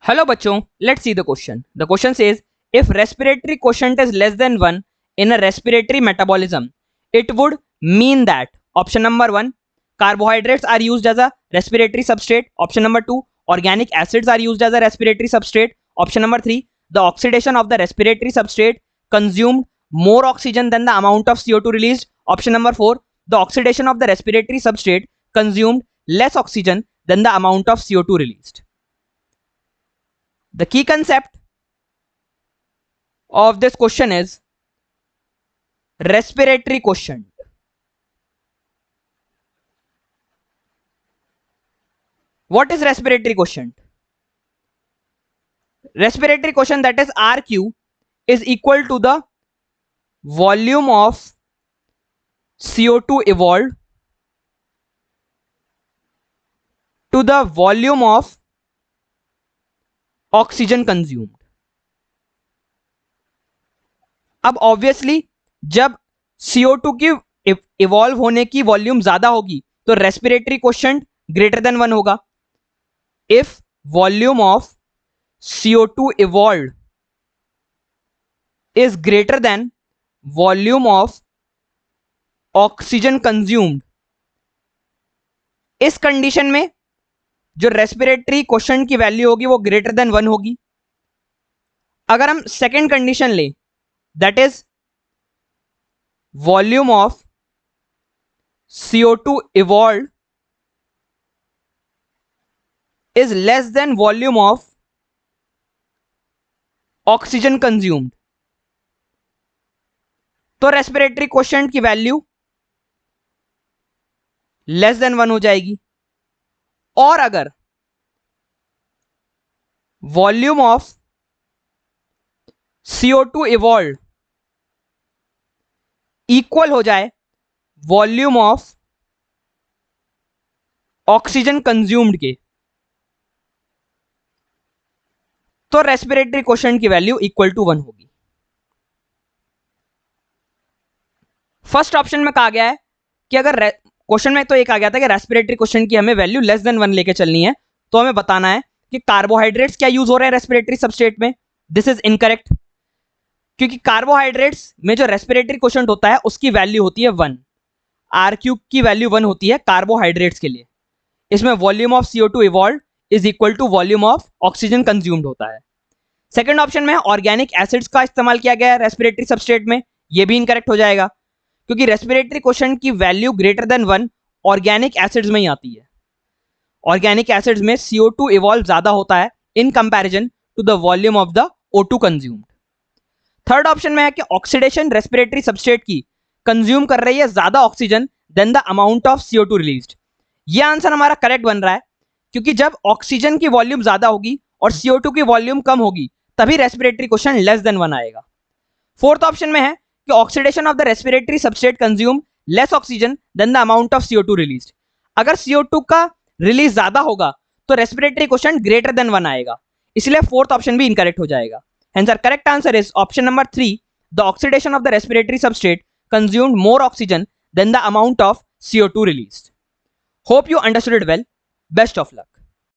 Hello बच्चों, let's see the question. The question says if respiratory quotient is less than 1 in a respiratory metabolism, it would mean that option number 1 carbohydrates are used as a respiratory substrate, option number 2 organic acids are used as a respiratory substrate, option number 3 the oxidation of the respiratory substrate consumed more oxygen than the amount of CO2 released, option number 4 the oxidation of the respiratory substrate consumed less oxygen than the amount of CO2 released. The key concept of this question is respiratory quotient. What is respiratory quotient? Respiratory quotient, that is RQ, is equal to the volume of CO2 evolved to the volume of oxygen consumed. अब obviously जब CO2 की evolve होने की volume ज्यादा होगी तो respiratory quotient greater than 1 होगा. If volume of CO2 evolve is greater than volume of oxygen consumed, इस कंडीशन में जो रेस्पिरेटरी क्वोशिएंट की वैल्यू होगी वो ग्रेटर देन 1 होगी. अगर हम सेकेंड कंडीशन लें, that is volume of CO2 evolve is less than volume of oxygen consumed, तो रेस्पिरेटरी क्वोशिएंट की वैल्यू लेस देन 1 हो जाएगी. और अगर volume of CO2 evolve equal हो जाए वॉल्यूम ऑफ ऑक्सीजन कंज्यूम्ड के, तो रेस्पिरेटरी क्वोशिएंट की वैल्यू इक्वल टू 1 होगी. फर्स्ट ऑप्शन में कहा गया है कि अगर क्वेश्चन में तो एक आ गया था कि रेस्पिरेटरी क्वोशिएंट की हमें वैल्यू लेस देन 1 लेके चलनी है, तो हमें बताना है कि कार्बोहाइड्रेट्स क्या यूज हो रहे हैं रेस्पिरेटरी सबस्ट्रेट में. दिस इज इनकरेक्ट, क्योंकि कार्बोहाइड्रेट्स में जो रेस्पिरेटरी क्वोशिएंट होता है उसकी वैल्यू होती है 1. R³ की वैल्यू 1 होती है कार्बोहाइड्रेट्स के लिए. इसमें volume of CO2 evolve is equal to volume of oxygen consumed होता है. सेकेंड ऑप्शन में ऑर्गेनिक एसिड्स का इस्तेमाल किया गया है रेस्पिरेटरी सबस्ट्रेट में, यह भी इनकरेक्ट हो जाएगा, क्योंकि रेस्पिरेटरी क्वोशिएंट की value greater than 1 organic acids में ही आती है. ऑर्गेनिक एसिड्स में CO2 इवॉल्व ज्यादा होता है in comparison to the volume of the O2 consumed. Third option में है कि ऑक्सीडेशन रेस्पिरेटरी सबस्ट्रेट की कंज्यूम कर रही है ज्यादा oxygen than the amount of CO2 released. यह आंसर हमारा करेक्ट बन रहा है, क्योंकि जब ऑक्सीजन की वॉल्यूम ज्यादा होगी और CO2 की वॉल्यूम कम होगी तभी रेस्पिरेटरी क्वोशिएंट लेस देन 1 आएगा. फोर्थ ऑप्शन में है कि oxidation of the respiratory substrate consume less oxygen than the amount of CO2 released. अगर CO2 का रिलीज ज्यादा होगा तो रेस्पिरेटरी क्वोशिएंट ग्रेटर देन 1 आएगा, इसलिए फोर्थ ऑप्शन भी इनकरेक्ट हो जाएगा. Hence our correct answer is option number 3. The oxidation of the respiratory substrate consumed more oxygen than the amount of CO2 released. Hope you understood it well. Best of luck.